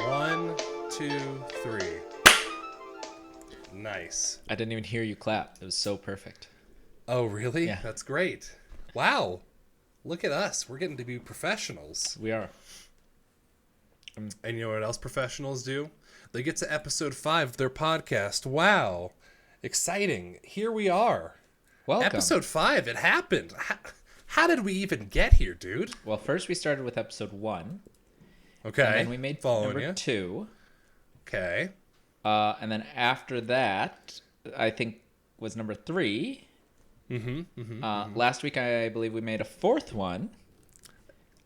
One, two, three. Nice. I didn't even hear you clap. It was so perfect. Oh, really? Yeah. That's great. Wow. Look at us. We're getting to be professionals. We are. And you know what else professionals do? They get to episode 5 of their podcast. Wow. Exciting. Here we are. Welcome. Episode 5. It happened. How did we even get here, dude? Well, first we started with episode 1. Okay. And then we made number you. 2. Okay. And then after that, I think was number 3. Last week, I believe we made a 4th one.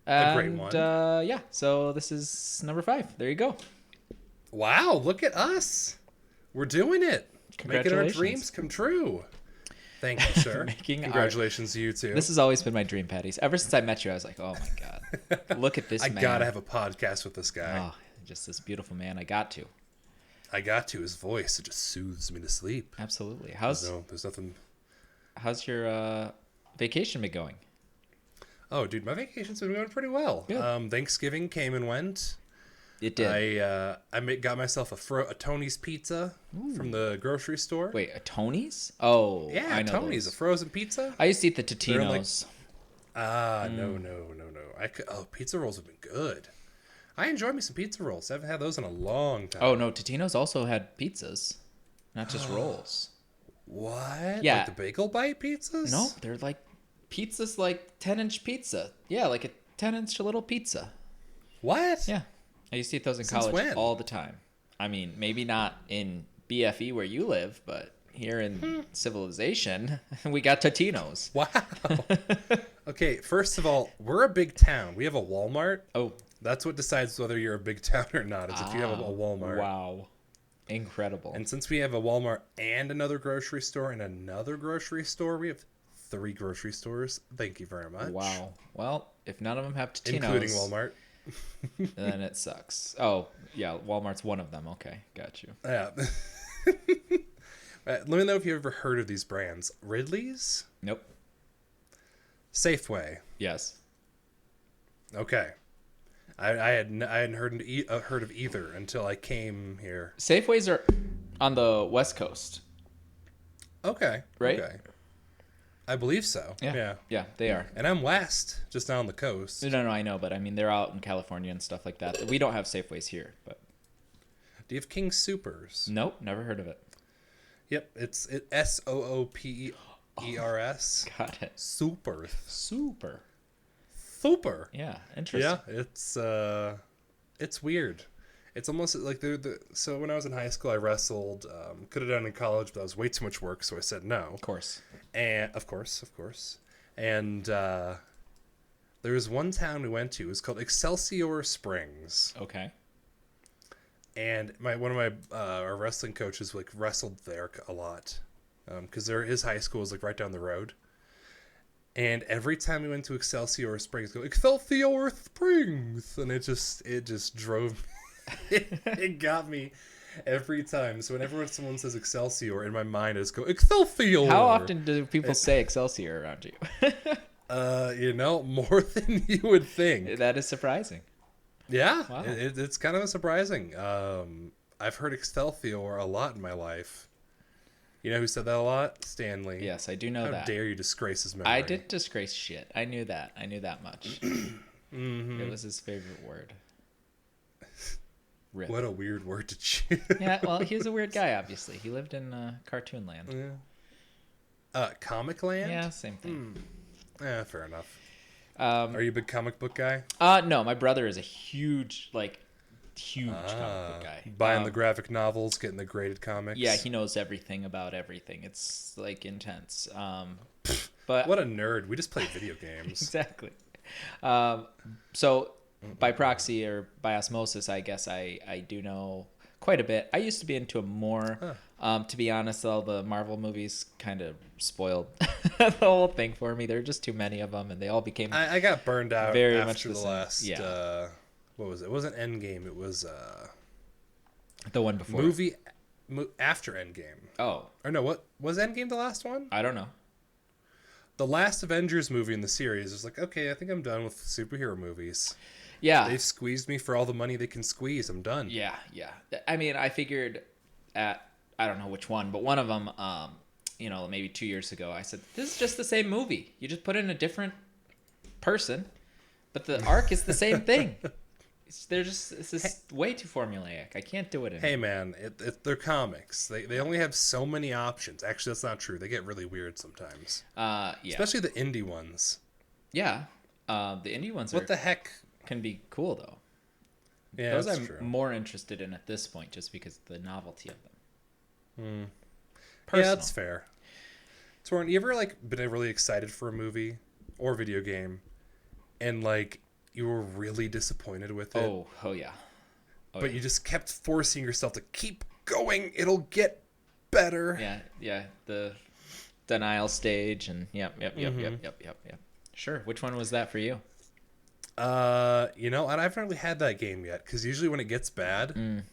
A great one. Yeah, so this is number 5. There you go. Wow, look at us. We're doing it. Making our Congratulations. dreams come true. Thank you, sir. Congratulations to you, too. This has always been my dream, Patties. Ever since I met you, I was like, oh, my God. Look at this man. I gotta have a podcast with this guy. Oh, just this beautiful man. I got to. His voice, it just soothes me to sleep. Absolutely. There's nothing. How's your vacation been going? Oh, dude, my vacation's been going pretty well. Good. Thanksgiving came and went. It did. I got myself a Tony's pizza from the grocery store. Wait, a Tony's? Oh, Yeah, I know Tony's, those. a frozen pizza. I used to eat the Totino's. No. Pizza rolls have been good. I enjoy me some pizza rolls. I haven't had those in a long time. Oh, no, Totino's also had pizzas, not just rolls. What? Yeah. Like the bagel bite pizzas? No, they're like pizzas, like 10-inch pizza. Yeah, like a 10-inch little pizza. What? Yeah. I used to eat those in Since college when? all the time. I mean, maybe not in BFE where you live, but here in civilization, we got Totino's. Wow. Okay, first of all, we're a big town. We have a Walmart. Oh. That's what decides whether you're a big town or not, is if you have a Walmart. Wow. Incredible. And since we have a Walmart and another grocery store and another grocery store, we have 3 grocery stores. Thank you very much. Wow. Well, if none of them have Totino's, Including Walmart. then it sucks. Oh, yeah, Walmart's one of them. Okay, got you. Yeah. Let me know if you've ever heard of these brands. Ridley's? Nope. Safeway? Yes. Okay. I hadn't heard of either until I came here. Safeways are on the West Coast. Okay. Right? Okay. I believe so. Yeah. Yeah, they are. And I'm west, just down the coast. No, I know, but I mean, they're out in California and stuff like that. We don't have Safeways here, but. Do you have King Soopers? Nope, never heard of it. Yep, it's Soopers. Got it. Super. Super. Super. Yeah, interesting. Yeah, it's weird. It's almost like so when I was in high school, I wrestled. Could have done it in college, but that was way too much work, so I said no. Of course. And of course. And there was one town we went to. It was called Excelsior Springs. Okay. And one of my our wrestling coaches like wrestled there a lot, because his high school was like right down the road. And every time we went to Excelsior Springs, go Excelsior Springs, and it just drove me. It got me every time. So whenever someone says Excelsior, in my mind, I just go Excelsior. How often do people say Excelsior around you? More than you would think. That is surprising. Yeah, Wow. it's kind of surprising. I've heard Excelsior a lot in my life. You know who said that a lot? Stanley. Yes, I do know that. How dare you disgrace his memory? I did disgrace shit. I knew that. I knew that much. Mm-hmm. It was his favorite word. Rip. What a weird word to choose. Yeah, well, he was a weird guy, obviously. He lived in cartoon land. Yeah. Comic Land? Yeah, same thing. Yeah, fair enough. Are you a big comic book guy? No, my brother is a huge comic book guy. Buying the graphic novels, getting the graded comics. Yeah, he knows everything about everything. It's like intense. But what a nerd. We just play video games. Exactly. So by proxy or by osmosis, I guess I do know quite a bit. I used to be into them more. To be honest, all the Marvel movies kind of spoiled the whole thing for me. There are just too many of them, and they all became. I got burned out very after much the the same. last. Yeah. What was it? It wasn't Endgame. It was the one before. movie after Endgame. Oh, Or no, what was Endgame the last one? I don't know. The last Avengers movie in the series is like, okay, I think I'm done with superhero movies. Yeah. They've squeezed me for all the money they can squeeze. I'm done. Yeah. I mean, I figured I don't know which one, but one of them, maybe 2 years ago, I said, this is just the same movie. You just put in a different person, but the arc is the same thing. It's just way too formulaic. I can't do it anymore. Hey, man, they're comics. They only have so many options. Actually, that's not true. They get really weird sometimes. Yeah. Especially the indie ones. Yeah. The indie ones What the heck? can be cool, though. Yeah, Those that's I'm true. more interested in at this point just because of the novelty of them. Yeah, that's fair. Torn, you ever been really excited for a movie or video game and you were really disappointed with it? Oh yeah. But you just kept forcing yourself to keep going. It'll get better. Yeah. The denial stage and yep. Sure. Which one was that for you? I haven't really had that game yet because usually when it gets bad,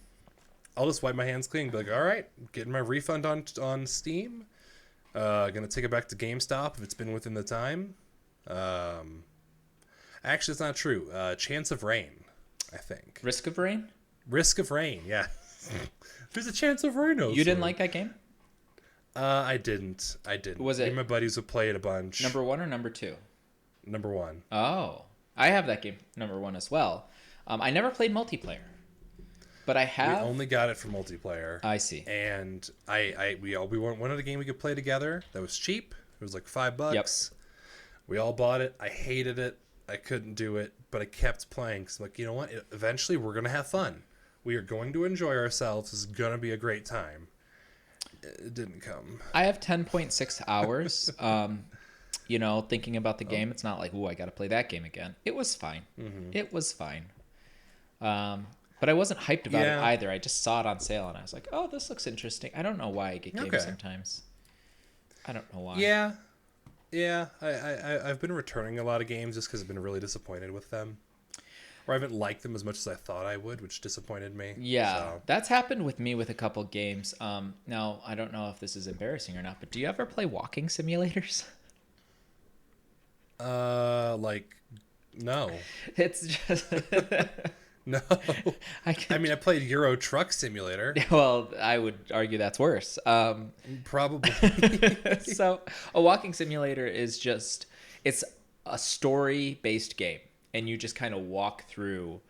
I'll just wipe my hands clean and be like, all right, getting my refund on Steam. Gonna take it back to GameStop if it's been within the time. Actually, it's not true. Chance of Rain, I think. Risk of Rain? Risk of Rain, yeah. There's a chance of rain. You didn't like that game? I didn't. Was it? Me and my buddies would play it a bunch. Number 1 or number 2? Number 1. Oh, I have that game number 1 as well. I never played multiplayer, but I have. We only got it for multiplayer. I see. And we wanted a game we could play together that was cheap. It was like $5. Yep. We all bought it. I hated it. I couldn't do it, but I kept playing because I'm like, you know what? Eventually, we're gonna have fun. We are going to enjoy ourselves. It's gonna be a great time. It didn't come. I have 10.6 hours. Thinking about the game, it's not like, ooh, I got to play that game again. It was fine. Mm-hmm. It was fine. But I wasn't hyped about it either. I just saw it on sale and I was like, oh, this looks interesting. I don't know why I get games sometimes. I don't know why. Yeah. I've been returning a lot of games just because I've been really disappointed with them. Or I haven't liked them as much as I thought I would, which disappointed me. Yeah, so. That's happened with me with a couple games. Now, I don't know if this is embarrassing or not, but do you ever play walking simulators? No. It's just... No. I played Euro Truck Simulator. Well, I would argue that's worse. Probably. So, a walking simulator is just... It's a story-based game. And you just kind of walk through,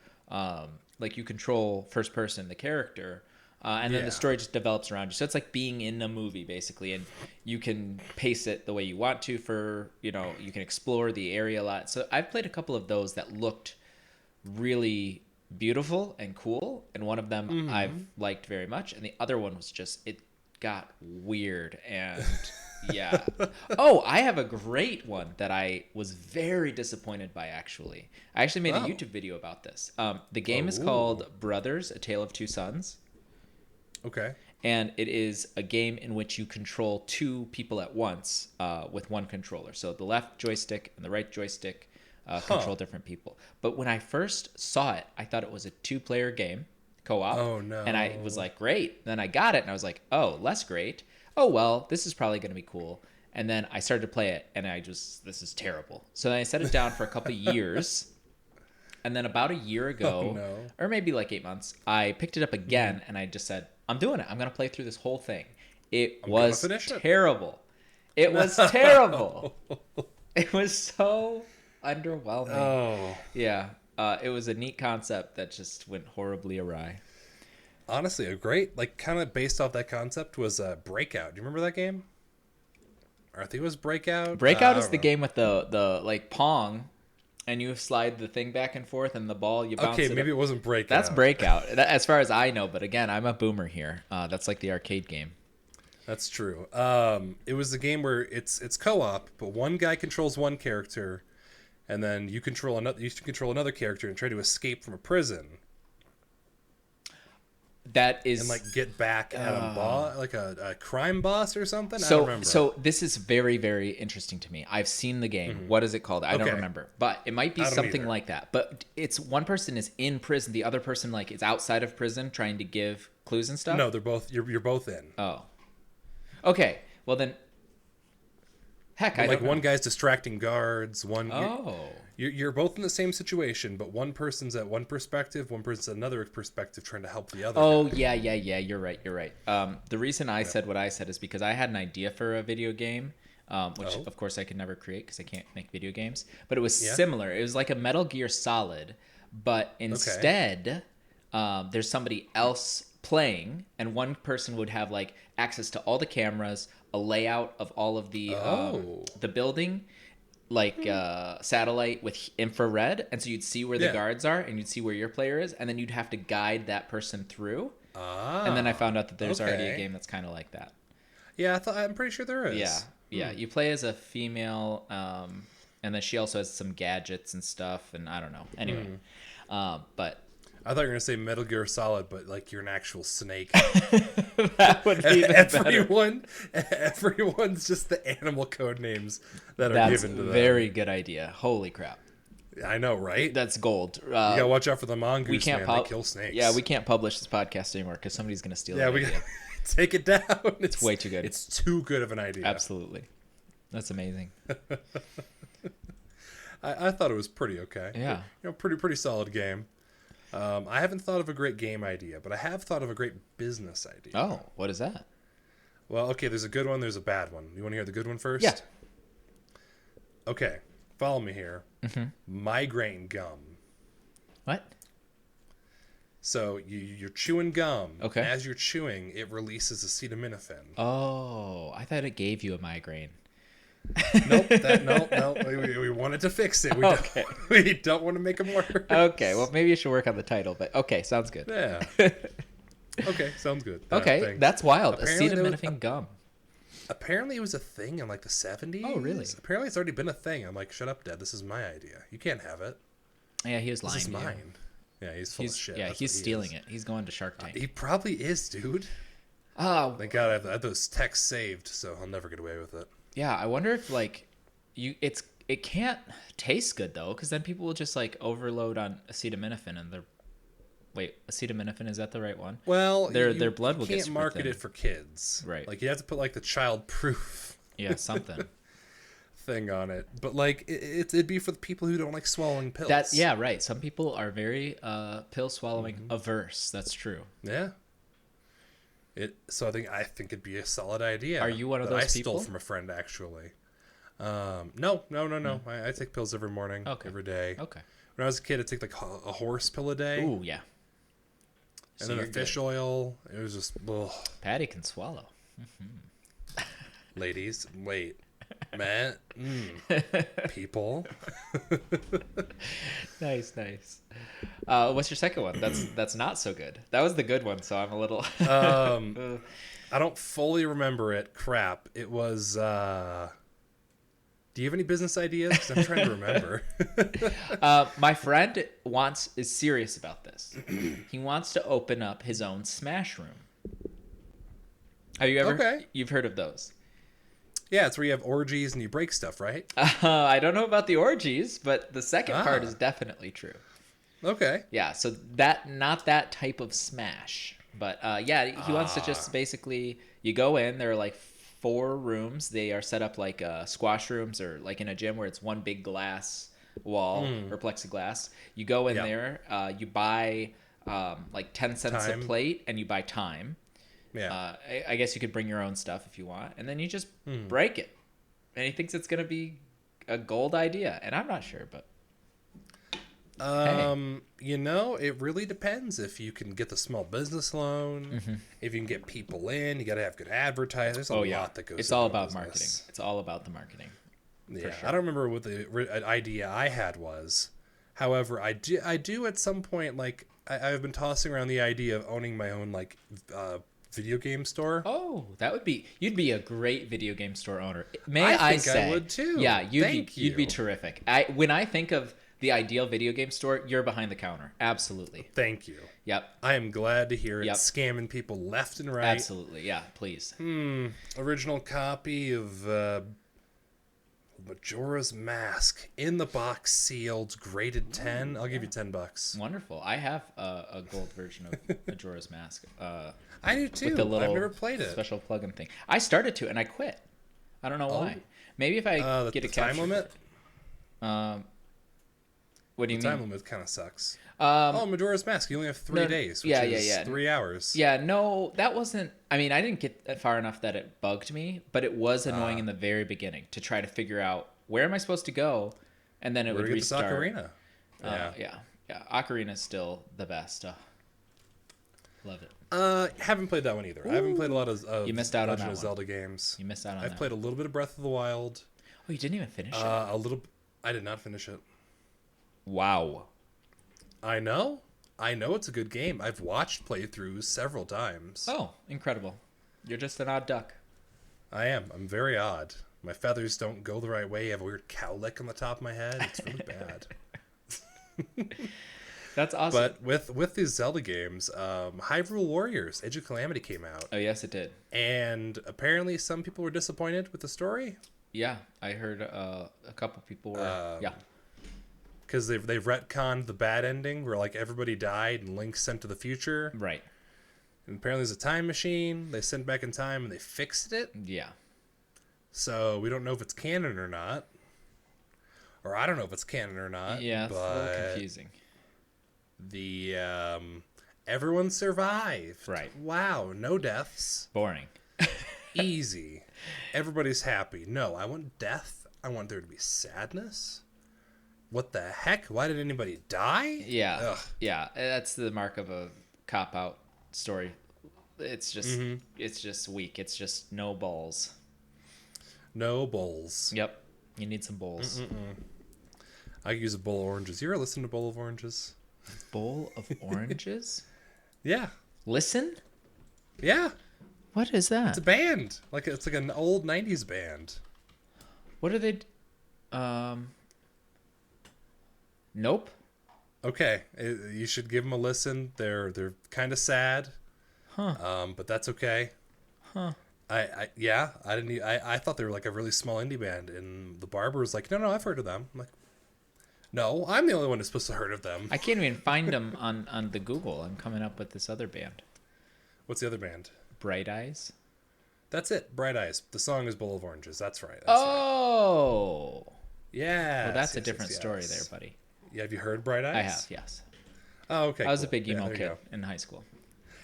you control first person, the character, and then the story just develops around you. So it's like being in a movie, basically, and you can pace it the way you want to you can explore the area a lot. So I've played a couple of those that looked really beautiful and cool, and one of them I've liked very much, and the other one was just, it got weird and... Yeah. Oh, I have a great one that I was very disappointed by, actually. I actually made a YouTube video about this. The game is called Brothers, A Tale of Two Sons. Okay. And it is a game in which you control two people at once with one controller. So the left joystick and the right joystick control different people. But when I first saw it, I thought it was a two-player game, co-op. Oh, no. And I was like, great. Then I got it, and I was like, oh, less great. Oh, well, this is probably going to be cool. And then I started to play it, and this is terrible. So then I set it down for a couple of years. And then about a year ago, or maybe like 8 months, I picked it up again, and I just said, I'm doing it. I'm going to play through this whole thing. It was terrible. It was terrible. It was so underwhelming. Oh. Yeah. It was a neat concept that just went horribly awry. Honestly, a great, kind of based off that concept was Breakout. Do you remember that game? Or I think it was Breakout. Breakout is the game with the Pong, and you slide the thing back and forth, and the ball, you bounce it. Okay, maybe it wasn't Breakout. That's Breakout, as far as I know. But again, I'm a boomer here. That's like the arcade game. That's true. It was the game where it's co-op, but one guy controls one character, and then you control another. You control another character and try to escape from a prison. That is and like get back at like a crime boss or something. I so. don't remember. So this is very, very interesting to me. I've seen the game. What is it called? I don't remember, but it might be something either. like that. But it's one person is in prison, the other person like is outside of prison trying to give clues and stuff. No, they're both. You're both in. Oh, okay. Well then, heck, I Like don't know. one guy's distracting guards. Oh. You're both in the same situation, but one person's at one perspective, one person's at another perspective, trying to help the other. Oh, guy. yeah. You're right. The reason I said what I said is because I had an idea for a video game, which of course I could never create because I can't make video games. But it was similar. It was like a Metal Gear Solid, but instead, there's somebody else playing, and one person would have like access to all the cameras, a layout of all of the building, like satellite with infrared, and so you'd see where the guards are and you'd see where your player is, and then you'd have to guide that person through. And then I found out that there's already a game that's kind of like that. Yeah, I'm pretty sure there is. Yeah. You play as a female, and then she also has some gadgets and stuff, and I don't know. Anyway, but I thought you were gonna say Metal Gear Solid, but like you're an actual snake. that would be even better. Everyone's just the animal code names that are given to them. That's a very good idea. Holy crap! I know, right? That's gold. You gotta watch out for the mongoose. We can't man. They kill snakes. Yeah, we can't publish this podcast anymore because somebody's gonna steal it. Yeah, we gotta take it down. It's way too good. It's too good of an idea. Absolutely, that's amazing. I thought it was pretty okay. Yeah, pretty solid game. I haven't thought of a great game idea, but I have thought of a great business idea. Oh, what is that? Well, okay, there's a good one, there's a bad one. You want to hear the good one first? Yeah. Okay, follow me here. Migraine gum. What? So you're chewing gum. Okay. And as you're chewing, it releases acetaminophen. Oh, I thought it gave you a migraine. Nope. No. We wanted to fix it. We don't want to make them worse. Okay. Well, maybe you should work on the title, but okay, sounds good. Yeah. Okay, sounds good. Okay, that's wild. Acetaminophen gum. Apparently, it was a thing in like the 70s. Oh, really? Apparently, it's already been a thing. I'm like, shut up, Dad. This is my idea. You can't have it. Yeah, he was lying. This is mine. Yeah, he's full of shit. Yeah, he's stealing it. He's going to Shark Tank. He probably is, dude. Oh. Thank God I have those texts saved, so I'll never get away with it. Yeah, I wonder if like it can't taste good though, because then people will just like overload on acetaminophen and acetaminophen, is that the right one? Well, their blood will get can't market it for kids, right? Like you have to put like the child proof, something thing on it. But like it'd be for the people who don't like swallowing pills. Right. Some people are very pill swallowing averse. That's true. Yeah. So I think it'd be a solid idea. Are you one of those people? I stole from a friend, actually. No. I take pills every morning, every day. Okay. When I was a kid, I'd take like a horse pill a day. Ooh, yeah. And then a fish oil. It was just, ugh. Patty can swallow. Ladies, wait. Man, people. Nice. What's your second one? That's not so good. That was the good one, so I'm a little. I don't fully remember it. Crap. It was. Do you have any business ideas? Because I'm trying to remember. My friend is serious about this. He wants to open up his own Smash room. Have you ever? Okay. You've heard of those? Yeah, it's where you have orgies and you break stuff, right? I don't know about the orgies, but the second part is definitely true. Okay. Yeah, so not that type of Smash, but he wants to just basically, you go in, there are like 4 rooms. They are set up like squash rooms or like in a gym where it's one big glass wall or plexiglass. You go in there, you buy like 10 cents a plate, and you buy time. Yeah. I guess you could bring your own stuff if you want, and then you just break it. And he thinks it's gonna be a gold idea, and I'm not sure, but it really depends if you can get the small business loan, if you can get people in. You got to have good advertising. There's a lot that goes. It's all about marketing. It's all about the marketing. Yeah, sure. I don't remember what the idea I had was. However, I do at some point, like I've been tossing around the idea of owning my own like video game store. Oh, you'd be a great video game store owner. I think I would too. Yeah, you'd be terrific. When I think of the ideal video game store, you're behind the counter. Absolutely. Thank you. Yep. I am glad to hear it. Yep. Scamming people left and right. Absolutely. Yeah, please. Original copy of Majora's Mask in the box, sealed, graded 10. I'll give you $10. Wonderful. I have a gold version of Majora's Mask. I do too. With the little I've never played it. special plugin thing. I started to and I quit. I don't know why. Maybe if I get a time capture limit. What do you The mean? time limit kind of sucks. Majora's Mask. You only have 3 days. Which is 3 hours. Yeah, no, that wasn't. I mean, I didn't get far enough that it bugged me, but it was annoying in the very beginning to try to figure out where am I supposed to go, and then it would restart. Ocarina. Yeah. Ocarina is still the best. Love it. Haven't played that one either. I haven't played a lot of You missed out on Legend that of one. Zelda games. You missed out on I've that. played a little bit of Breath of the Wild. Oh, you didn't even finish it? A little. I did not finish it. Wow. I know it's a good game. I've watched playthroughs several times. Oh, incredible. You're just an odd duck. I am. I'm very odd. My feathers don't go the right way. I have a weird cowlick on the top of my head. It's really bad. That's awesome. But with these Zelda games, Hyrule Warriors: Age of Calamity came out. Oh, yes, it did. And apparently some people were disappointed with the story. Yeah, I heard a couple people were... yeah. Because they've retconned the bad ending where like everybody died and Link's sent to the future. Right. And apparently there's a time machine. They sent back in time and they fixed it. Yeah. So we don't know if it's canon or not. Or I don't know if it's canon or not. Yeah, it's a little confusing. The everyone survived. Right. Wow, no deaths. Boring. Easy. Everybody's happy. No, I want death. I want there to be sadness. What the heck? Why did anybody die? Yeah. Ugh. Yeah, that's the mark of a cop-out story. It's just it's just weak. It's just no balls. No bowls. Yep. You need some bowls. I could use a bowl of oranges. You ever listen to Bowl of Oranges? Bowl of oranges? Yeah. Listen? Yeah. What is that? It's a band. It's like an old 90s band. What are they? Nope. Okay, you should give them a listen. They're kind of sad. Huh. But that's okay. Huh. I thought they were like a really small indie band, and the barber was like, no, I've heard of them. I'm like, no, I'm the only one who's supposed to have heard of them. I can't even find them on the Google. I'm coming up with this other band. What's the other band? Bright Eyes. That's it, Bright Eyes. The song is Bowl of Oranges. That's right. Oh. Right. Yeah. Well, that's a different story there, buddy. Yeah, have you heard Bright Eyes? I have, yes. Oh, okay. I was a big emo kid kid in high school.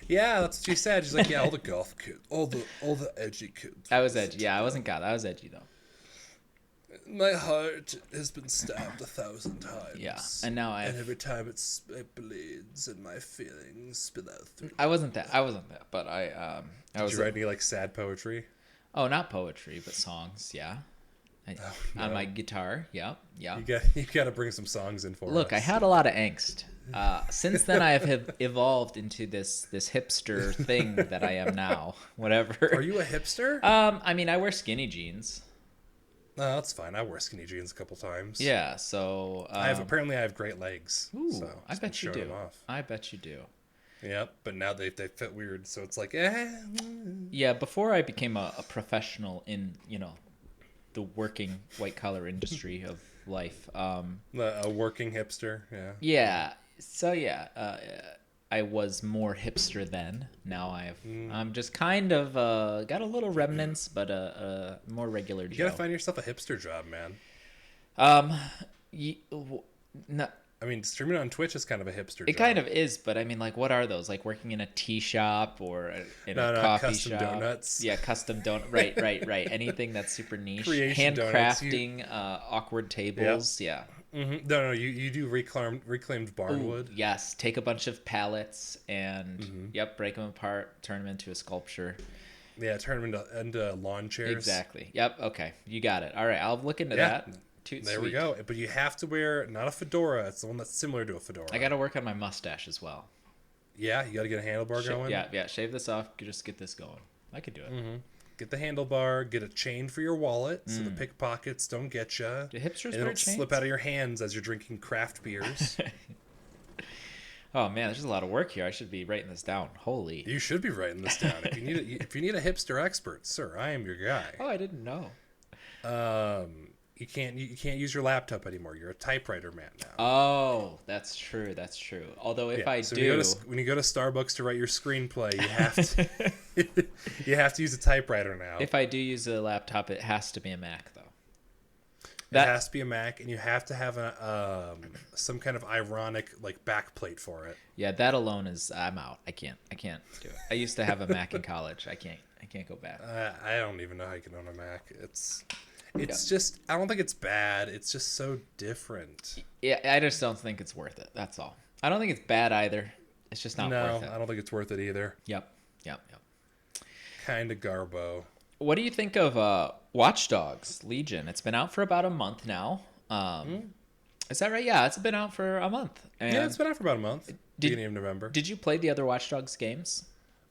Yeah, that's what she said. She's like, yeah, all the goth kids, all the edgy kids. I was edgy. Yeah, I wasn't goth. I was edgy though. My heart has been stabbed 1,000 times. Yeah, and now and every time it bleeds, and my feelings spill out through. I wasn't that, but I was. Did you write any like sad poetry? Oh, not poetry, but songs. Yeah. On my guitar. Yeah. You got to bring some songs in for us. Look, I had a lot of angst. Since then, I have evolved into this hipster thing that I am now. Whatever. Are you a hipster? I mean, I wear skinny jeans. No, that's fine. I wear skinny jeans a couple times. Yeah. So I have great legs. Ooh, so I bet you do. I bet you do. Yep, but now they fit weird, so it's like Yeah. Before I became a professional in the working white collar industry of life. A working hipster, yeah. Yeah. So yeah, I was more hipster then. Now I'm just kind of got a little remnants, but a more regular Joe. You gotta find yourself a hipster job, man. No. I mean, streaming on Twitch is kind of a hipster job. It kind of is, but I mean, like, what are those? Like working in a tea shop or in a coffee custom shop? Donuts. Yeah, custom donut. Right. Anything that's super niche. Creation Handcrafting, awkward tables. Yep. Yeah. Mm-hmm. No, you do reclaimed barnwood. Ooh, yes, take a bunch of pallets and break them apart, turn them into a sculpture. Yeah, turn them into lawn chairs. Exactly. Yep. Okay, you got it. All right, I'll look into that. There we go. But you have to wear not a fedora. It's the one that's similar to a fedora. I got to work on my mustache as well. Yeah, you got to get a handlebar going. Yeah. Shave this off. Just get this going. I could do it. Get the handlebar. Get a chain for your wallet so the pickpockets don't get you. Do hipsters and they wear don't chains? slip out of your hands as you're drinking craft beers. Oh man, there's a lot of work here. I should be writing this down. Holy. You should be writing this down. If you need a hipster expert, sir, I am your guy. Oh, I didn't know. You can't use your laptop anymore. You're a typewriter man now. Oh, that's true. That's true. Although if I so do, when you go to Starbucks to write your screenplay, you have to you have to use a typewriter now. if I do use a laptop, it has to be a Mac though. It has to be a Mac, and you have to have some kind of ironic like backplate for it. Yeah, that alone is I'm out. I can't do it. I used to have a Mac in college. I can't go back. I don't even know how you can own a Mac. It's just, I don't think it's bad. It's just so different. Yeah, I just don't think it's worth it. That's all. I don't think it's bad either. It's just not worth it. No, I don't think it's worth it either. Yep. Kind of garbo. What do you think of Watchdogs Legion? It's been out for about a month now. Is that right? Yeah, it's been out for a month. And Yeah, it's been out for about a month. Beginning of November. Did you play the other Watchdogs games?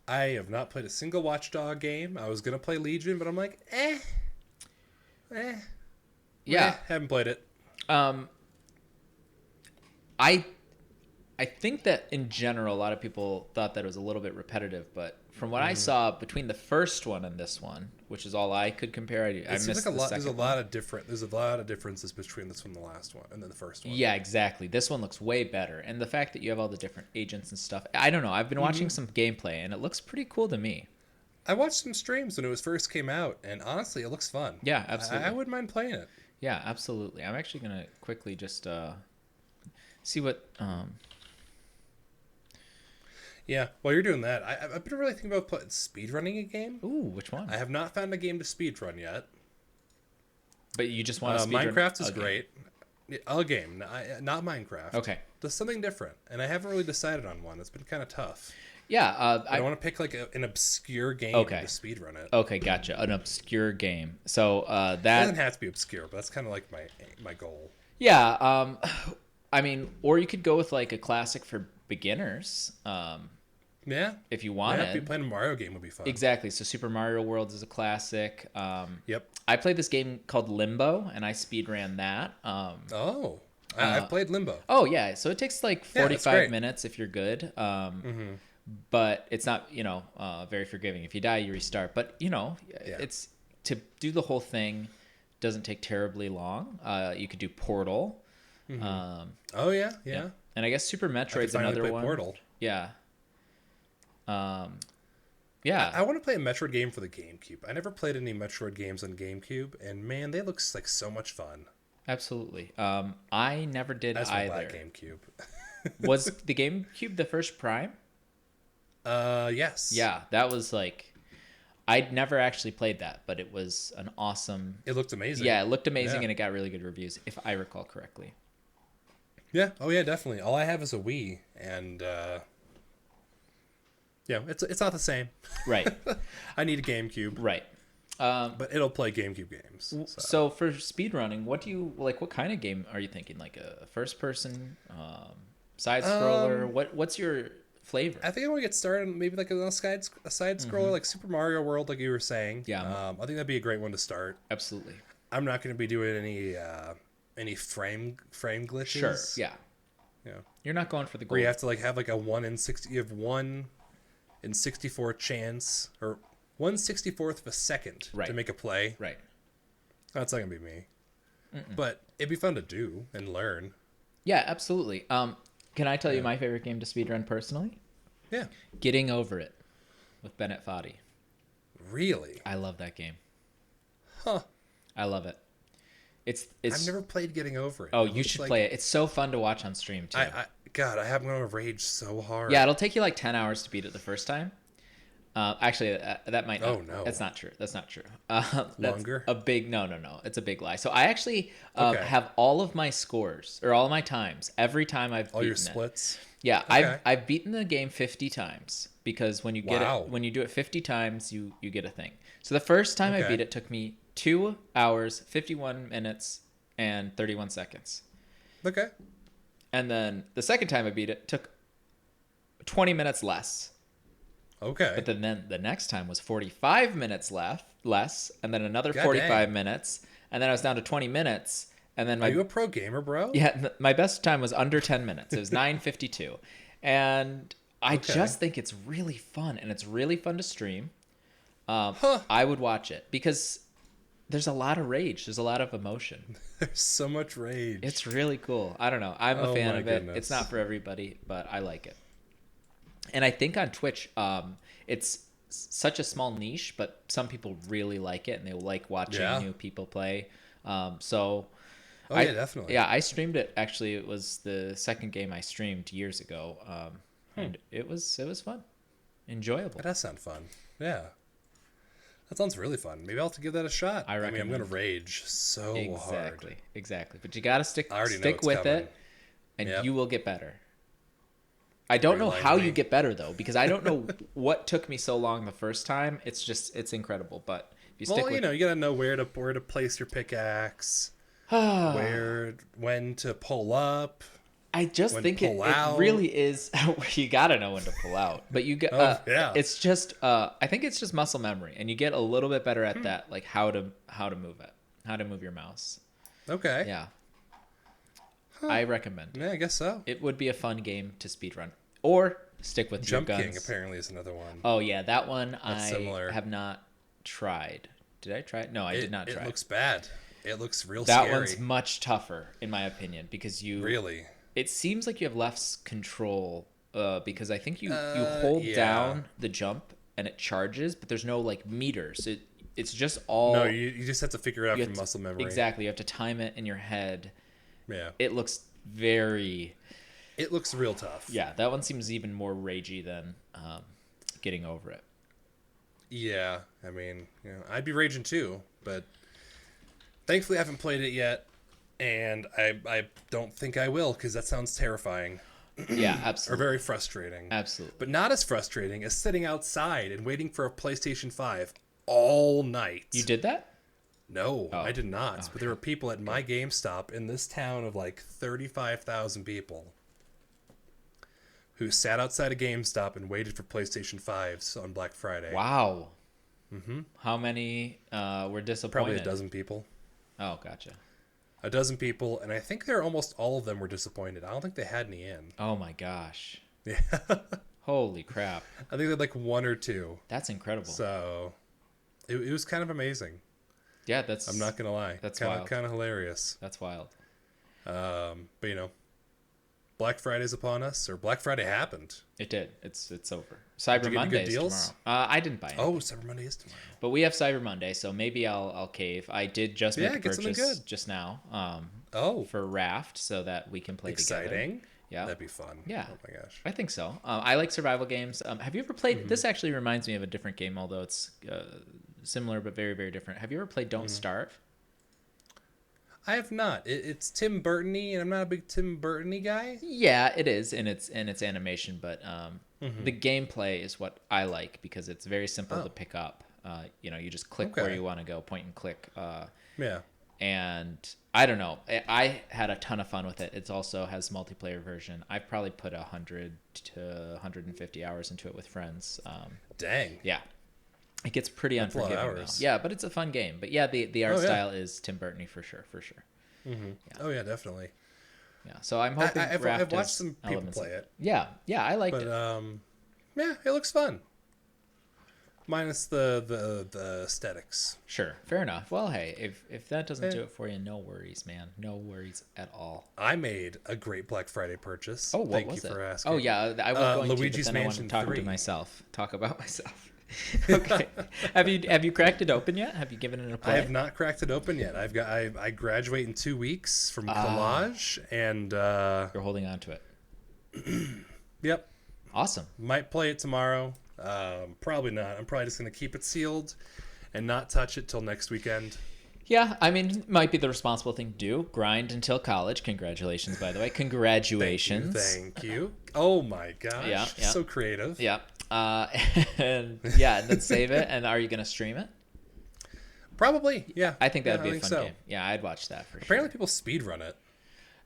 I have not played a single Watchdog game. I was going to play Legion, but I'm like, Yeah. Haven't played it. I think that in general, a lot of people thought that it was a little bit repetitive, but from what I saw between the first one and this one, which is all I could compare, I missed like the second there's a lot of differences between this one and the last one, and then the first one. Yeah, exactly. This one looks way better, and the fact that you have all the different agents and stuff. I don't know. I've been watching some gameplay, and it looks pretty cool to me. I watched some streams when it was first came out, and honestly, it looks fun. Yeah, absolutely. I wouldn't mind playing it. Yeah, absolutely. I'm actually gonna quickly just see what. Yeah, while you're doing that, I've been really thinking about speedrunning a game. Ooh, which one? I have not found a game to speedrun yet. But you just want to speedrun Minecraft is great. A game, not Minecraft. Okay. Just something different, and I haven't really decided on one. It's been kind of tough. Yeah, I want to pick like an obscure game to speedrun it. Okay, gotcha. An obscure game. So that It doesn't have to be obscure, but that's kind of like my goal. Yeah, I mean, or you could go with like a classic for beginners. Yeah. If you wanted. Yeah, playing a Mario game would be fun. Exactly. So Super Mario World is a classic. Yep. I played this game called Limbo, and I speedran that. I've played Limbo. Oh, yeah. So it takes like 45 minutes if you're good. But it's not, very forgiving. If you die, you restart. But, it's to do the whole thing doesn't take terribly long. You could do Portal. Oh, yeah. And I guess Super Metroid's another one. Portal. Yeah. Yeah. I want to play a Metroid game for the GameCube. I never played any Metroid games on GameCube, and man, they look like so much fun. Absolutely. I never did That's either. That's my GameCube. Was the GameCube the first Prime? Yes. Yeah, that was like... I'd never actually played that, but it was an awesome... It looked amazing. Yeah, it looked amazing, and it got really good reviews, if I recall correctly. Yeah. Oh, yeah, definitely. All I have is a Wii, and... Yeah, it's not the same. Right. I need a GameCube. Right. But it'll play GameCube games. So for speedrunning, what do you like? What kind of game are you thinking? Like a first-person, side scroller? What's your flavor? I think I want to get started maybe like a side scroller, like Super Mario World, like you were saying. Yeah. I think that'd be a great one to start. Absolutely. I'm not going to be doing any frame glitches. Sure. Yeah. Yeah. You're not going for the gold. Where you have to have like a 1 in 60. You have 1 in 64 chance, or 1/64th of a second to make a play. Right. That's not gonna be me. But it'd be fun to do and learn. Yeah, absolutely. Can I tell you my favorite game to speedrun personally? Yeah. Getting Over It with Bennett Foddy. Really? I love that game. Huh. I love it. It's I've never played Getting Over It. Oh, you should play it. It's so fun to watch on stream too. God, I have gonna rage so hard. Yeah, it'll take you like 10 hours to beat it the first time. Actually, that might not. Oh, no. That's not true. That's Longer? a big no. It's a big lie. So I actually have all of my scores or all of my times every time I've all beaten your splits. Yeah, okay. I've beaten the game 50 times because when you get it, when you do it 50 times, you get a thing. So the first time I beat it took me 2 hours, 51 minutes, and 31 seconds. Okay. And then the second time I beat it took 20 minutes less. Okay. But then the next time was 45 minutes less, and then another God 45 dang. minutes, and then I was down to 20 minutes, and then Are you a pro gamer, bro? my best time was under 10 minutes. It was 9:52, and I Okay. just think it's really fun, and it's really fun to stream. Huh. I would watch it because there's a lot of rage. There's a lot of emotion. There's so much rage. It's really cool. I don't know. I'm a Oh fan my of it. goodness. It's not for everybody, but I like it. And I think on Twitch, it's such a small niche, but some people really like it and they like watching new people play. So yeah, definitely. Yeah, I streamed it. Actually, it was the second game I streamed years ago. And it was fun. Enjoyable. That does sound fun. Yeah. That sounds really fun. Maybe I'll have to give that a shot. I mean, I'm going to rage so hard. Exactly. But you got to stick with coming. It, and you will get better. I don't know how you get better, though, because I don't know what took me so long the first time. It's incredible. But if you stick with you got to know where to place your pickaxe, when to pull up. I just think it really is. You got to know when to pull out, but you get. It's just. I think it's just muscle memory, and you get a little bit better at that, like how to move it, how to move your mouse. Okay. Yeah. I recommend. Yeah, I guess so. It would be a fun game to speedrun, or stick with Jump your guns. King apparently is another one. Oh yeah, that one That's similar. Have not tried. Did I try it? No, I did not try. It looks bad. It looks real scary. That one's much tougher, in my opinion, because you really. It seems like you have less control because I think you hold down the jump and it charges, but there's no like meters. It's just all. No, you just have to figure it out from muscle memory. Exactly, you have to time it in your head. Yeah. It looks very. It looks real tough. Yeah, that one seems even more ragey than getting over it. Yeah, I mean, I'd be raging too, but thankfully I haven't played it yet. And I don't think I will, because that sounds terrifying. Yeah, absolutely. Or very frustrating. Absolutely. But not as frustrating as sitting outside and waiting for a PlayStation 5 all night. You did that? No, I did not. Okay. But there were people at my GameStop in this town of like 35,000 people who sat outside a GameStop and waited for PlayStation 5s on Black Friday. Wow. Mm-hmm. How many were disappointed? Probably a dozen people. Oh, gotcha. A dozen people, and I think almost all of them were disappointed. I don't think they had any in. Oh my gosh. Yeah. Holy crap. I think they had like one or two. That's incredible. So it was kind of amazing. Yeah, I'm not gonna lie. That's kind of hilarious. That's wild. But Black Friday's upon us, or Black Friday happened. It did. It's over. Cyber Monday is tomorrow. I didn't buy it. Oh, Cyber Monday is tomorrow. But we have Cyber Monday, so maybe I'll cave. I did just make a purchase just now. For Raft, so that we can play together. Exciting. Yeah, that'd be fun. Yeah. Oh my gosh. I think so. I like survival games. Have you ever played? This actually reminds me of a different game, although it's similar but very, very different. Have you ever played Don't Starve? I have not. It's Tim Burton-y, and I'm not a big Tim Burton-y guy. Yeah, it is in its animation, but the gameplay is what I like because it's very simple to pick up. You just click where you want to go, point and click. Yeah. And I don't know. I had a ton of fun with it. It also has multiplayer version. I've probably put 100 to 150 hours into it with friends. Dang. Yeah. It gets pretty unforgiving now. Yeah, but it's a fun game. But yeah, the art style is Tim Burton-y for sure. Mm-hmm. Yeah. Oh yeah, definitely. Yeah, so I'm hoping I've watched some people play it. Yeah, I liked it. Yeah, it looks fun. Minus the aesthetics. Sure, fair enough. Well, hey, if that doesn't do it for you, no worries, man. No worries at all. I made a great Black Friday purchase. Oh, what was it? Thank you for asking. Oh yeah, I was going Luigi's to, but then Mansion I want to 3. Talk about myself. Okay. Have you cracked it open yet? Have you given it a play? I have not cracked it open yet. I graduate in 2 weeks from college, and you're holding on to it. Yep. Awesome. Might play it tomorrow. Probably not. I'm probably just gonna keep it sealed and not touch it till next weekend. Yeah, I mean, might be the responsible thing to do. Grind until college. Congratulations, by the way. Congratulations. Thank you. Oh my gosh. Yeah. So creative. Yeah. And then save it. And are you gonna stream it? Probably. Yeah. I think that'd be a fun game. Yeah, I'd watch that for sure. Apparently, people speedrun it.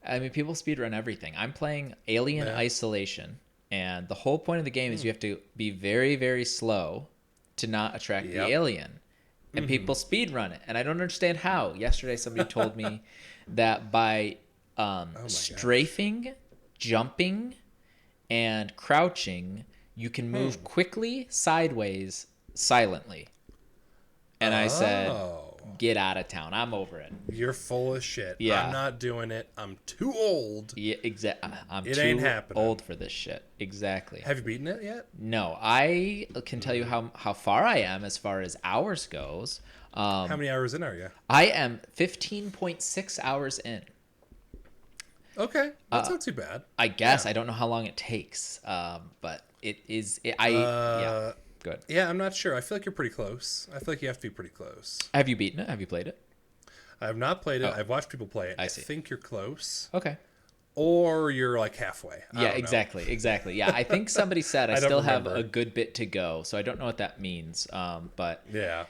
I mean, people speedrun everything. I'm playing Alien Isolation, And the whole point of the game is you have to be very, very slow to not attract the alien. And people speedrun it. And I don't understand how. Yesterday, somebody told me that by strafing, jumping, and crouching, you can move quickly sideways silently. And I said, get out of town. I'm over it. You're full of shit. Yeah. I'm not doing it. I'm too old. Yeah, exactly. I'm It too ain't happening. old for this shit. Exactly. Have you beaten it yet? No, I can tell you how far I am as far as hours goes. How many hours in are you? I am 15.6 hours in. Okay, that's not too bad. I guess. I don't know how long it takes, but it is. Yeah, good. Yeah, I'm not sure. I feel like you're pretty close. I feel like you have to be pretty close. Have you beaten it? Have you played it? I have not played it. I've watched people play it. I see. think you're close. Okay. Or you're like halfway. Yeah, exactly. Yeah, I think somebody said I still have remember. a good bit to go, so I don't know what that means. But Yeah.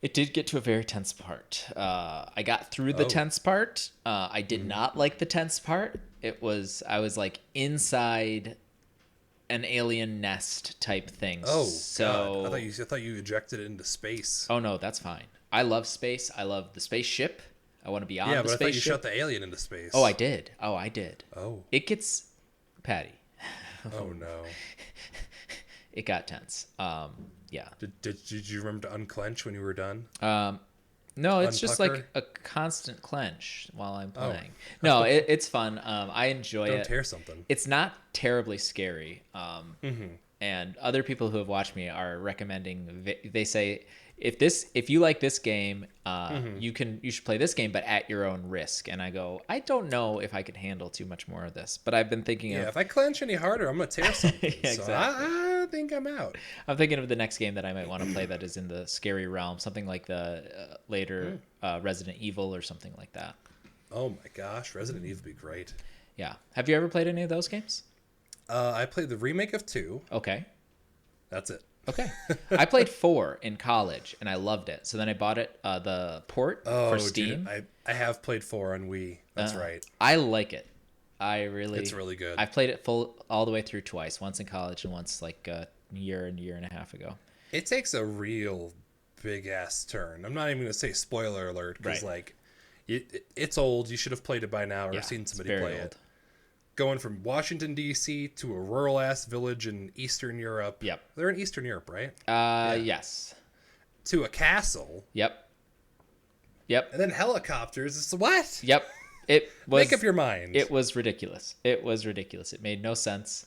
it did get to a very tense part. I got through the tense part. I did not like the tense part. I was like inside an alien nest type thing. Oh, so God. I thought you ejected it into space. Oh no, that's fine. I love space. I love the spaceship. I want to be on the but I thought you spaceship. shot the alien into space. Oh, I did. Oh. It gets Patty. Oh no. It got tense. Yeah. Did you remember to unclench when you were done? No, it's just like Unpucker? a constant clench while I'm playing. No, it's fun. I enjoy Don't it. tear something. It's not terribly scary. And other people who have watched me are recommending. They say if you like this game, you should play this game, but at your own risk. And I go, I don't know if I could handle too much more of this, but I've been thinking of. If I clench any harder, I'm gonna tear something. Yeah, So exactly. I think I'm out. I'm thinking of the next game that I might want to play that is in the scary realm, something like the later Resident Evil or something like that. Oh my gosh, Resident Evil would be great. Yeah. Have you ever played any of those games? I played the remake of 2. Okay. That's it. Okay. I played 4 in college and I loved it. So then I bought it, the port for Steam. Dude, I have played 4 on Wii. That's right. I like it. It's really good. I've played it all the way through twice, once in college and once like a year and a half ago. It takes a real big ass turn. I'm not even gonna say spoiler alert because it's old. You should have played it by now or seen somebody play it. Going from Washington D.C. to a rural ass village in Eastern Europe. Yep. They're in Eastern Europe, right? Yes. To a castle. Yep. And then helicopters. It's what? Yep. It was. Make up your mind. It was ridiculous. It made no sense.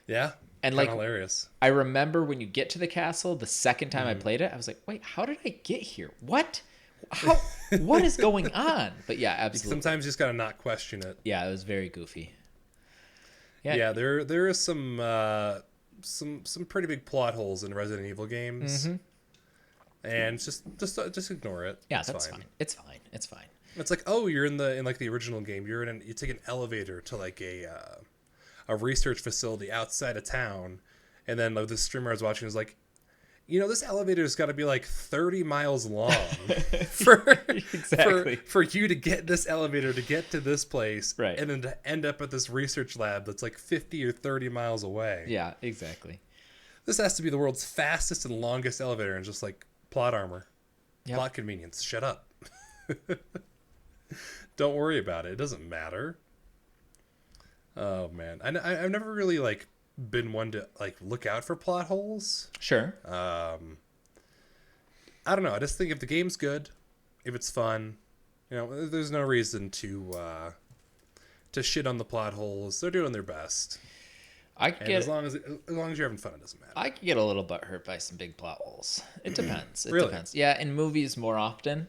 Yeah. And Kinda like hilarious. I remember when you get to the castle, the second time I played it, I was like, "Wait, how did I get here? What? How? What is going on?" But yeah, absolutely. Sometimes you just gotta not question it. Yeah, it was very goofy. Yeah, there is some pretty big plot holes in Resident Evil games, and just ignore it. Yeah, that's fine. It's fine. It's like, you're in like the original game. You take an elevator to like a research facility outside of town, and then like, the streamer I was watching was like, this elevator's got to be like 30 miles long for you to get this elevator to get to this place, right? And then to end up at this research lab that's like 50 or 30 miles away. Yeah, exactly. This has to be the world's fastest and longest elevator, and just like plot armor, plot convenience. Shut up. Don't worry about it. It doesn't matter. Oh man, I've never really like been one to like look out for plot holes. Sure. I don't know. I just think if the game's good, if it's fun, there's no reason to shit on the plot holes. They're doing their best. As long as you're having fun, it doesn't matter. I could get a little butthurt by some big plot holes. It depends. It Really? depends. Yeah, in movies more often.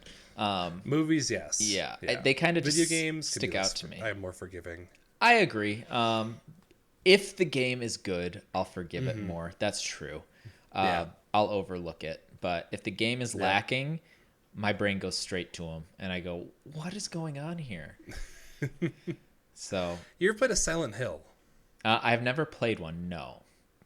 Movies, yes. Yeah. They kind of video just games stick out to me. I'm more forgiving. I agree. If the game is good, I'll forgive it more. That's true. I'll overlook it. But if the game is lacking, my brain goes straight to them, and I go, "What is going on here?" So you ever played a Silent Hill? I have never played one. No.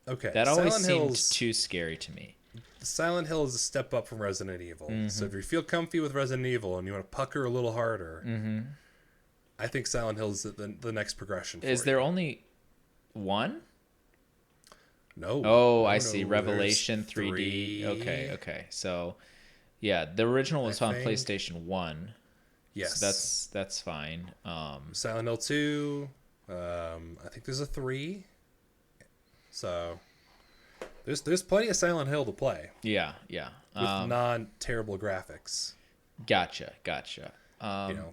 Okay. That always seemed too scary to me. Silent Hill is a step up from Resident Evil. So if you feel comfy with Resident Evil and you want to pucker a little harder, I think Silent Hill is the next progression. Is there only one? No. Oh, I No, see. no, Revelation there's 3D. Okay, three, okay. So, yeah, the original I was on think. PlayStation 1. So Yes. that's fine. Silent Hill 2. I think there's a 3. So there's plenty of Silent Hill to play Yeah, yeah. with non-terrible graphics. Gotcha.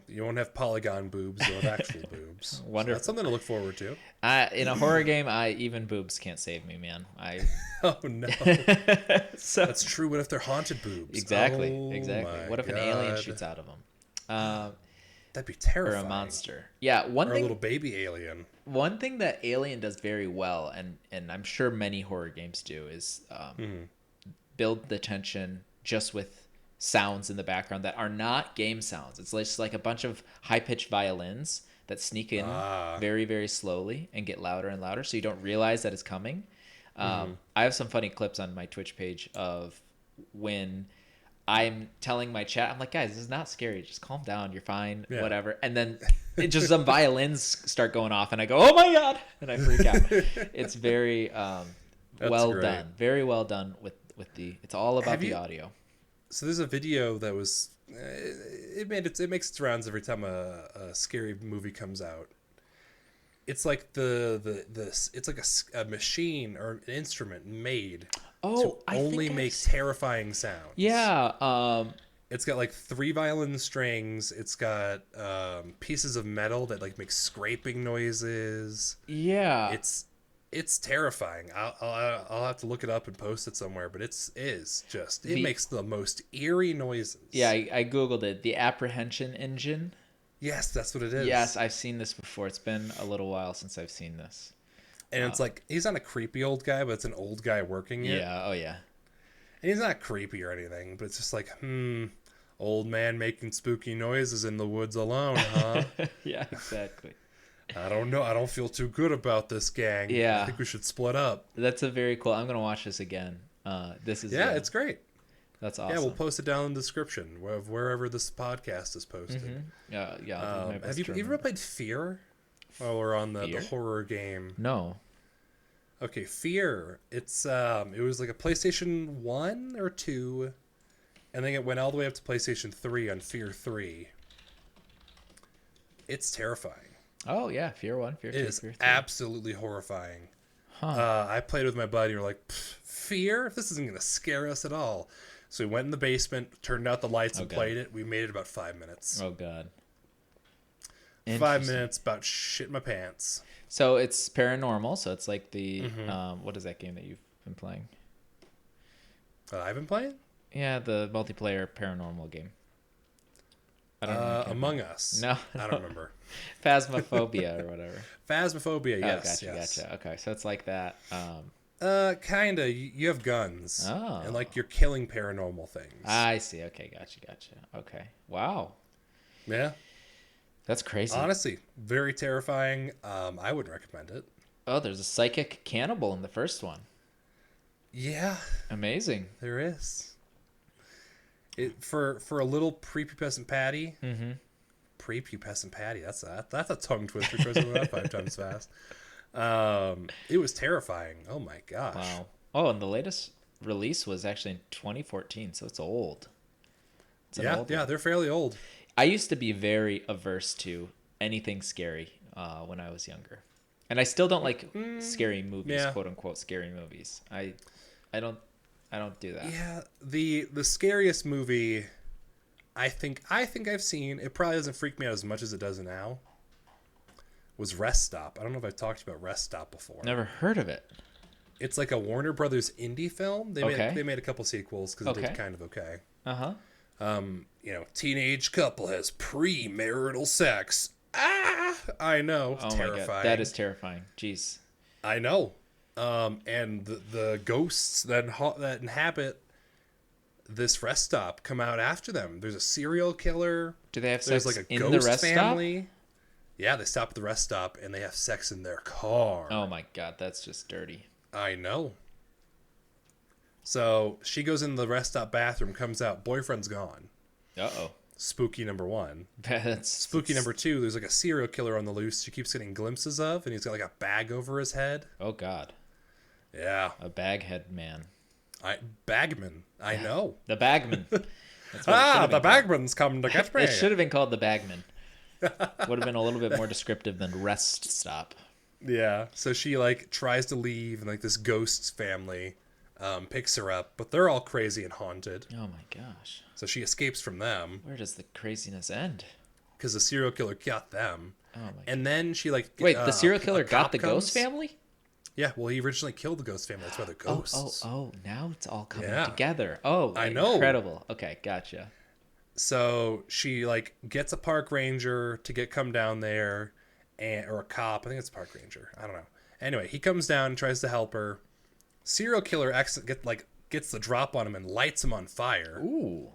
You won't have polygon boobs, you'll have actual boobs. So that's Wonderful. something to look forward to. In a horror game, even boobs can't save me, man. Oh no. So That's true. What if they're haunted boobs? exactly. Oh my What if an alien God. shoots out of them? Uh, That'd be or terrifying. a monster. Yeah, Or a little baby alien. one thing that Alien does very well, and I'm sure many horror games do, is build the tension just with sounds in the background that are not game sounds. It's just like a bunch of high-pitched violins that sneak in very, very slowly and get louder and louder, so you don't realize that it's coming. I have some funny clips on my Twitch page of when I'm telling my chat, I'm like, guys, this is not scary. Just calm down. You're fine. Yeah. Whatever. And then it just some violins start going off, and I go, oh my God. And I freak out. It's very well great. done. Very well done with it's all about the audio. So there's a video that was it makes its rounds every time a scary movie comes out. It's like it's like a machine or an instrument made to only make terrifying sounds. Yeah. It's got like 3 violin strings. It's got pieces of metal that like make scraping noises. Yeah. It's terrifying. I'll have to look it up and post it somewhere, but it makes the most eerie noises. Yeah, I googled it. The Apprehension Engine. Yes, that's what it is. Yes, I've seen this before. It's been a little while since I've seen this. And it's like he's not a creepy old guy, but it's an old guy working it. Yeah. Oh yeah. And he's not creepy or anything, but it's just like, old man making spooky noises in the woods alone, huh? Yeah, exactly. I don't know. I don't feel too good about this, gang. Yeah. I think we should split up. That's a very cool. I'm gonna watch this again. It's great. That's awesome. Yeah, we'll post it down in the description of wherever this podcast is posted. Mm-hmm. Yeah. Have you ever played Fear? While we're on the horror game. No. Okay, Fear. It was like a PlayStation 1 or 2, and then it went all the way up to PlayStation 3 on Fear 3. It's terrifying. Oh yeah, Fear 1, Fear 2, It is Fear 3. absolutely horrifying. Huh. I played with my buddy. We're like, Fear? This isn't going to scare us at all. So we went in the basement, turned out the lights, and played it. We made it about 5 minutes. Oh God. 5 minutes, about shit my pants. So it's paranormal. So it's like the what is that game that you've been playing? I've been playing? Yeah, the multiplayer paranormal game. I don't know. Among Us. No, I don't remember. Phasmophobia or whatever. Phasmophobia, yes. Gotcha. Okay, so it's like that. Kinda. You have guns. Oh. And like you're killing paranormal things. I see. Okay, gotcha. Okay. Wow. Yeah. That's crazy. Honestly, very terrifying. I would recommend it. Oh, there's a psychic cannibal in the first one. Yeah. Amazing. There is. For a little prepubescent Patty. Mm-hmm. Prepubescent Patty. That's a tongue twister. Tries to do that 5 times fast. It was terrifying. Oh my gosh. Wow. Oh, and the latest release was actually in 2014, so it's old. Yeah, they're fairly old. I used to be very averse to anything scary when I was younger, and I still don't like scary movies, quote unquote scary movies. I don't do that. Yeah, the scariest movie I think I've seen, it probably doesn't freak me out as much as it does now, was Rest Stop. I don't know if I've talked about Rest Stop before. Never heard of it. It's like a Warner Brothers indie film. They made a couple sequels because it did kind of okay. Uh-huh. Teenage couple has premarital sex. I know. Oh terrifying. my God. That is terrifying. Jeez. I know. And the ghosts that inhabit this rest stop come out after them. There's a serial killer. Do they have There's sex like a in ghost the rest family. stop? Yeah, they stop at the rest stop and they have sex in their car. Oh my God, that's just dirty. I know. So she goes in the rest stop bathroom, comes out, boyfriend's gone. Uh-oh. Spooky number 1. That's Spooky number 2, there's like a serial killer on the loose she keeps getting glimpses of, and he's got like a bag over his head. Oh God. Yeah. A baghead man. Bagman. I know. The bagman. That's what it should The have been called. bagman's coming to get me. It should have been called the bagman. Would have been a little bit more descriptive than rest stop. Yeah. So she like tries to leave, and like this ghost family picks her up, but they're all crazy and haunted. Oh my gosh. So she escapes from them Where does the craziness end? because the serial killer got them. Oh my. And then she like Wait, the serial a killer got cop the ghost comes. family? Yeah, well, he originally killed the ghost family. That's why they're ghosts. Oh, now it's all coming Yeah. together. Oh, I know. Incredible. Okay, gotcha. So she like gets a park ranger to come down there, or a cop. I think it's a park ranger. I don't know. Anyway, he comes down and tries to help her. Serial killer gets the drop on him and lights him on fire. Ooh.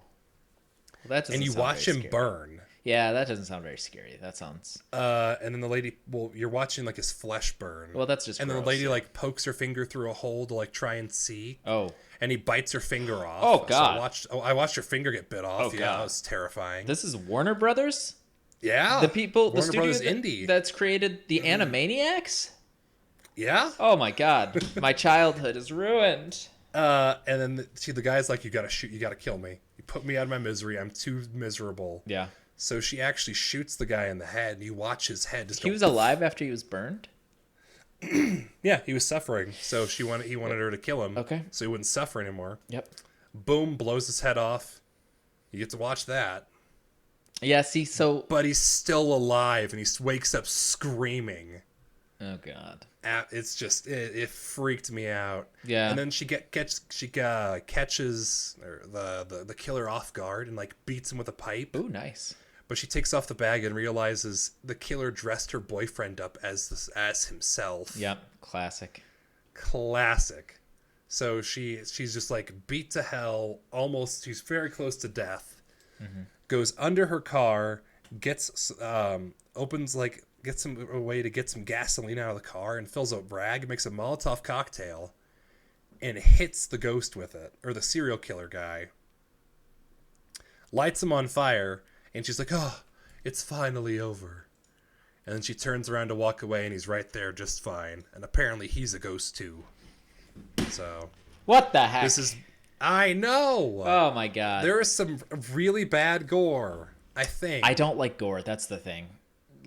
Well, that doesn't And you sound watch very him scary. burn. Yeah, that doesn't sound very scary. That sounds... And then the lady, well, you're watching like his flesh burn. Well, that's just And then the gross, lady yeah. like pokes her finger through a hole to like try and see. Oh. And he bites her finger off. Oh, God. So I watched her finger get bit off. Oh, Yeah, God. that was terrifying. This is Warner Brothers? Yeah. The people, the Warner studio Brothers Indie. that's created the Animaniacs? Yeah. Oh my god. My childhood is ruined. And then the guy's like, you gotta kill me. You put me out of my misery. I'm too miserable. Yeah. So she actually shoots the guy in the head. And you watch his head just He go, was alive after he was burned? yeah, he was suffering. So he wanted her to kill him. Okay. So he wouldn't suffer anymore. Yep. Boom, blows his head off. You get to watch that. Yeah, see, so... But he's still alive, and he wakes up screaming. Oh god. It's just it freaked me out. Yeah. And then she catches the killer off guard and like beats him with a pipe. Ooh, nice. But she takes off the bag and realizes the killer dressed her boyfriend up as himself. Yep, classic. Classic. So she's just like beat to hell. She's very close to death. Mm-hmm. Goes under her car, gets a way to get some gasoline out of the car and fills a rag, makes a Molotov cocktail, and hits the ghost with it, or the serial killer guy. Lights him on fire, and she's like, oh, it's finally over. And then she turns around to walk away, and he's right there just fine. And apparently he's a ghost too. So... What the heck? I know! Oh my god. There is some really bad gore, I think. I don't like gore, that's the thing.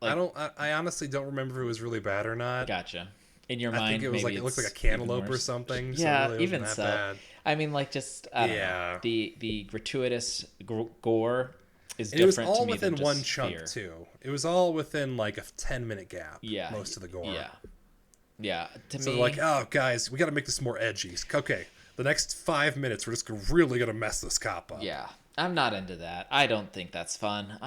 Like, I honestly don't remember if it was really bad or not. Gotcha. In your mind, I think it was maybe it looked like a it's cantaloupe even or worse. something. So Yeah, it really even wasn't so. that bad. I mean, like, just I don't know. The gratuitous gore is And it was different all to me within than one just chunk fear. too. It was all within like a 10-minute gap. Yeah, most of the gore. Yeah. To So me, they're like, oh guys, we got to make this more edgy. Okay, the next 5 minutes we're just really gonna mess this cop up. yeah, I'm not into that. I don't think that's fun.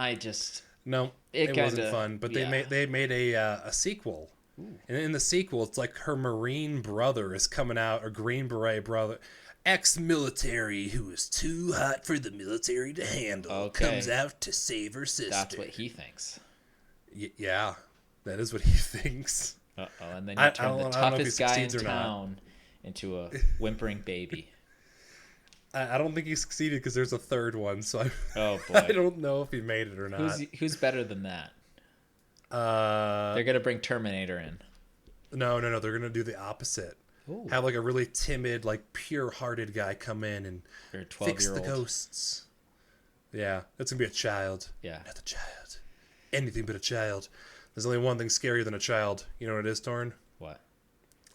No, it wasn't fun. But they made a sequel. Ooh. And in the sequel, it's like her Marine brother is coming out, or Green Beret brother, ex-military who is too hot for the military to handle, comes out to save her sister. That's what he thinks. Yeah, that is what he thinks. Uh-oh, and then you turn the toughest guy in town into a whimpering baby. I don't think he succeeded because there's a third one, so oh boy, I don't know if he made it or not. Who's better than that? They're gonna bring Terminator in. No, they're gonna do the opposite. Ooh. Have like a really timid, like pure-hearted guy come in and fix the ghosts. Yeah, that's gonna be a child. Yeah, not a child. Anything but a child. There's only one thing scarier than a child. You know what it is, Torn? What?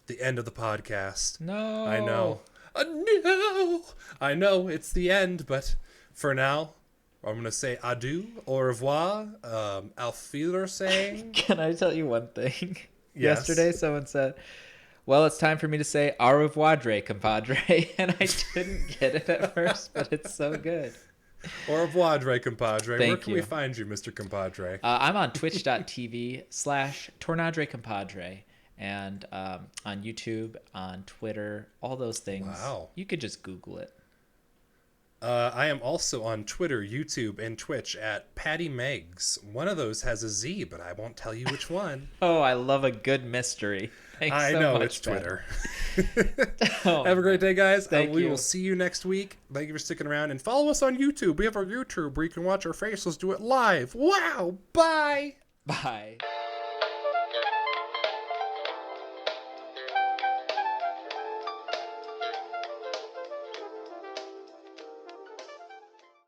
The end of the podcast. No. I know. No. I know it's the end, but for now, I'm going to say adieu, au revoir, auf Wiedersehen. Can I tell you one thing? Yes. Yesterday, someone said, well, it's time for me to say au revoir, compadre. And I didn't get it at first, but it's so good. Au revoir, compadre. Thank Where can you. we find you, Mr. Compadre? I'm on twitch.tv/tornadrecompadre. And on YouTube, on Twitter, all those things. Wow. You could just Google it. I am also on Twitter, YouTube, and Twitch at Pattymegs. One of those has a Z, but I won't tell you which one. Oh, I love a good mystery. Thanks I so know, much, it's Twitter. Oh, have a great day, guys. We you. will see you next week. Thank you for sticking around. And follow us on YouTube. We have our YouTube where you can watch our faces do it live. Wow. Bye. Bye.